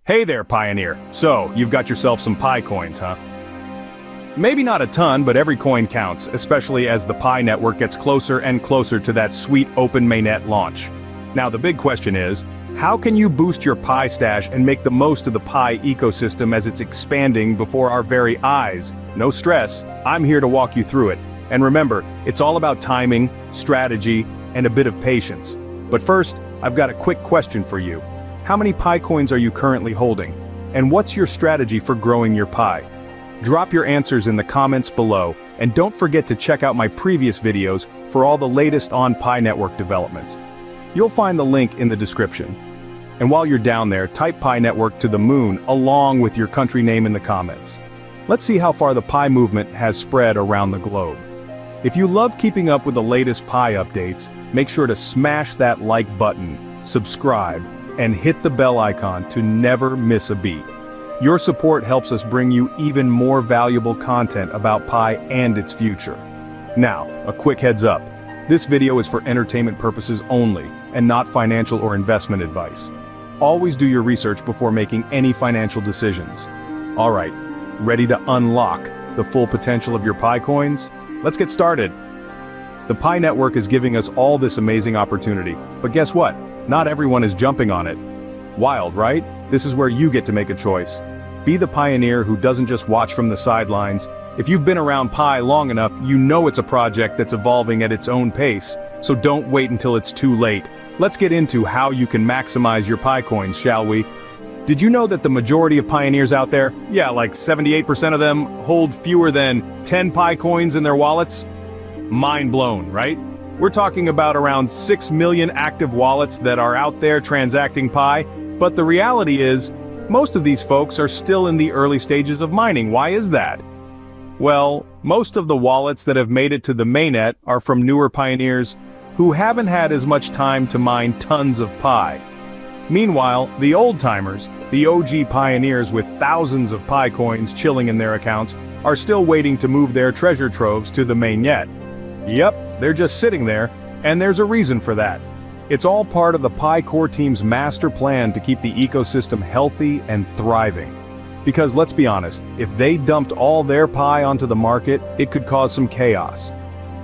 Hey there, Pioneer. So, you've got yourself some Pi coins, huh? Maybe not a ton, but every coin counts, especially as the Pi network gets closer and closer to that sweet open Mainnet launch. Now the big question is, how can you boost your Pi stash and make the most of the Pi ecosystem as it's expanding before our very eyes? No stress, I'm here to walk you through it. And remember, it's all about timing, strategy, and a bit of patience. But first, I've got a quick question for you. How many Pi coins are you currently holding? And what's your strategy for growing your Pi? Drop your answers in the comments below, and don't forget to check out my previous videos for all the latest on Pi network developments. You'll find the link in the description. And while you're down there, type Pi network to the moon along with your country name in the comments. Let's see how far the Pi movement has spread around the globe. If you love keeping up with the latest Pi updates, make sure to smash that like button, subscribe, and hit the bell icon to never miss a beat. Your support helps us bring you even more valuable content about Pi and its future. Now, a quick heads up. This video is for entertainment purposes only, and not financial or investment advice. Always do your research before making any financial decisions. Alright, ready to unlock the full potential of your Pi coins? Let's get started. The Pi network is giving us all this amazing opportunity, but guess what? Not everyone is jumping on it. Wild, right? This is where you get to make a choice. Be the pioneer who doesn't just watch from the sidelines. If you've been around Pi long enough, you know it's a project that's evolving at its own pace, so don't wait until it's too late. Let's get into how you can maximize your Pi coins, shall we? Did you know that the majority of pioneers out there, yeah, like 78% of them, hold fewer than 10 Pi coins in their wallets? Mind blown, right? We're talking about around 6 million active wallets that are out there transacting Pi, but the reality is, most of these folks are still in the early stages of mining. Why is that? Well, most of the wallets that have made it to the mainnet are from newer pioneers who haven't had as much time to mine tons of Pi. Meanwhile, the old-timers, the OG pioneers with thousands of Pi coins chilling in their accounts, are still waiting to move their treasure troves to the mainnet. Yep, they're just sitting there, and there's a reason for that. It's all part of the Pi core team's master plan to keep the ecosystem healthy and thriving. Because let's be honest, if they dumped all their Pi onto the market, it could cause some chaos.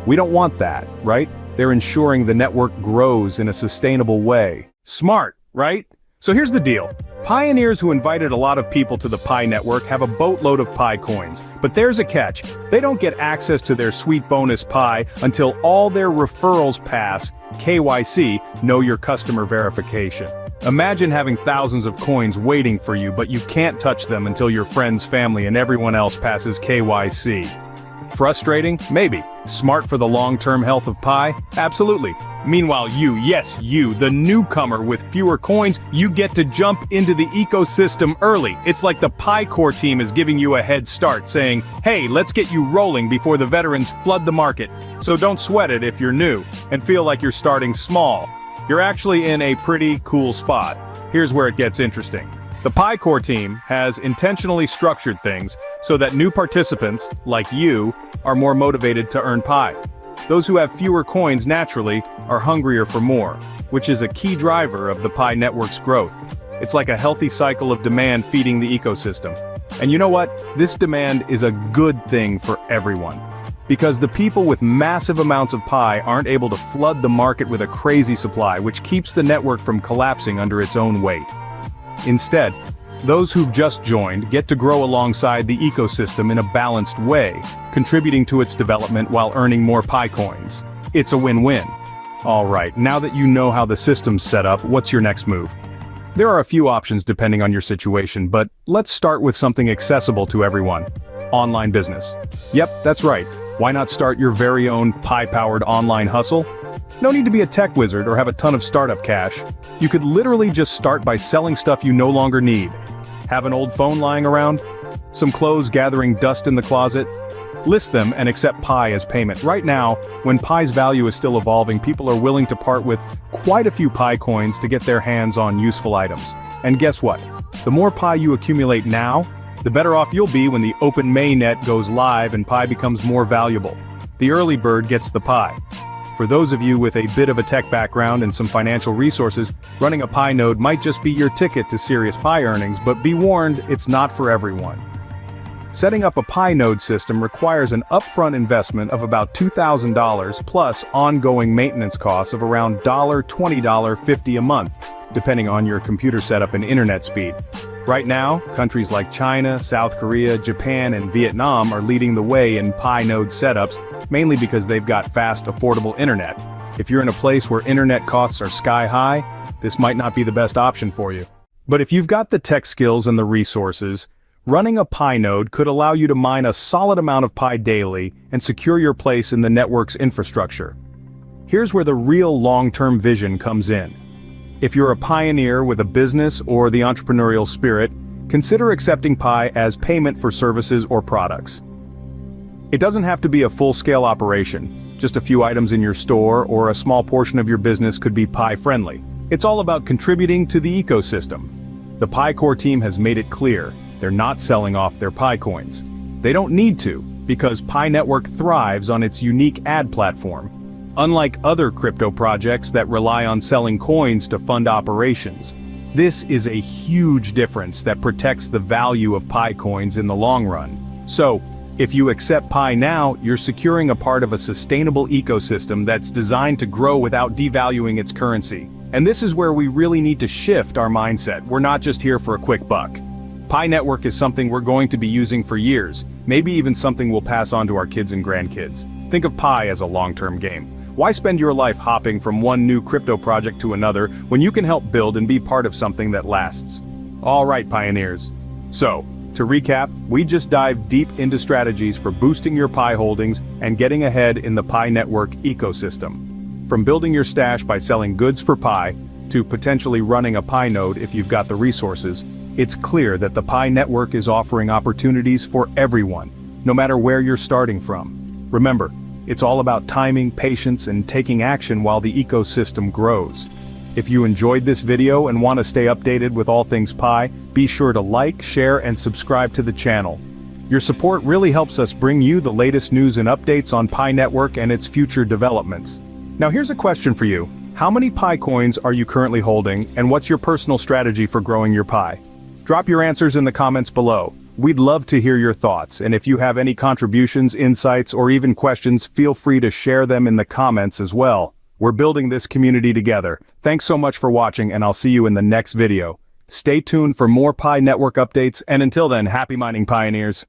We don't want that, right? They're ensuring the network grows in a sustainable way. Smart, right? So here's the deal. Pioneers who invited a lot of people to the Pi network have a boatload of Pi coins. But there's a catch. They don't get access to their sweet bonus Pi until all their referrals pass KYC, Know Your Customer Verification. Imagine having thousands of coins waiting for you, but you can't touch them until your friends, family, and everyone else passes KYC. Frustrating? Maybe. Smart for the long-term health of Pi? Absolutely. Meanwhile you, yes you, the newcomer with fewer coins, you get to jump into the ecosystem early. It's like the Pi core team is giving you a head start, saying, hey, let's get you rolling before the veterans flood the market. So don't sweat it if you're new, and feel like you're starting small. You're actually in a pretty cool spot. Here's where it gets interesting. The Pi core team has intentionally structured things so that new participants, like you, are more motivated to earn Pi. Those who have fewer coins naturally are hungrier for more, which is a key driver of the Pi network's growth. It's like a healthy cycle of demand feeding the ecosystem. And you know what? This demand is a good thing for everyone. Because the people with massive amounts of Pi aren't able to flood the market with a crazy supply, which keeps the network from collapsing under its own weight. Instead, those who've just joined get to grow alongside the ecosystem in a balanced way, contributing to its development while earning more Pi coins. It's a win-win. Alright, now that you know how the system's set up, what's your next move? There are a few options depending on your situation, but let's start with something accessible to everyone. Online business. Yep, that's right. Why not start your very own Pi-powered online hustle? No need to be a tech wizard or have a ton of startup cash. You could literally just start by selling stuff you no longer need. Have an old phone lying around? Some clothes gathering dust in the closet? List them and accept Pi as payment. Right now, when Pi's value is still evolving, people are willing to part with quite a few Pi coins to get their hands on useful items. And guess what? The more Pi you accumulate now, the better off you'll be when the open mainnet goes live and Pi becomes more valuable. The early bird gets the Pi. For those of you with a bit of a tech background and some financial resources, running a Pi node might just be your ticket to serious Pi earnings, but be warned, it's not for everyone. Setting up a Pi node system requires an upfront investment of about $2,000 plus ongoing maintenance costs of around $20, $50 a month, depending on your computer setup and internet speed. Right now, countries like China, South Korea, Japan, and Vietnam are leading the way in Pi node setups, mainly because they've got fast, affordable internet. If you're in a place where internet costs are sky high, this might not be the best option for you. But if you've got the tech skills and the resources, running a Pi node could allow you to mine a solid amount of Pi daily and secure your place in the network's infrastructure. Here's where the real long-term vision comes in. If you're a pioneer with a business or the entrepreneurial spirit, consider accepting Pi as payment for services or products. It doesn't have to be a full-scale operation. Just a few items in your store or a small portion of your business could be Pi-friendly. It's all about contributing to the ecosystem. The Pi Core team has made it clear they're not selling off their Pi coins. They don't need to, because Pi Network thrives on its unique ad platform. Unlike other crypto projects that rely on selling coins to fund operations, this is a huge difference that protects the value of Pi coins in the long run. So, if you accept Pi now, you're securing a part of a sustainable ecosystem that's designed to grow without devaluing its currency. And this is where we really need to shift our mindset. We're not just here for a quick buck. Pi Network is something we're going to be using for years, maybe even something we'll pass on to our kids and grandkids. Think of Pi as a long-term game. Why spend your life hopping from one new crypto project to another when you can help build and be part of something that lasts? All right, pioneers. So, to recap, we just dived deep into strategies for boosting your Pi holdings and getting ahead in the Pi Network ecosystem. From building your stash by selling goods for Pi, to potentially running a Pi node if you've got the resources, it's clear that the Pi Network is offering opportunities for everyone, no matter where you're starting from. Remember, it's all about timing, patience, and taking action while the ecosystem grows. If you enjoyed this video and want to stay updated with all things Pi, be sure to like, share, and subscribe to the channel. Your support really helps us bring you the latest news and updates on Pi Network and its future developments. Now here's a question for you. How many Pi coins are you currently holding, and what's your personal strategy for growing your Pi? Drop your answers in the comments below. We'd love to hear your thoughts, and if you have any contributions, insights, or even questions, feel free to share them in the comments as well. We're building this community together. Thanks so much for watching, and I'll see you in the next video. Stay tuned for more Pi Network updates, and until then, happy mining, pioneers!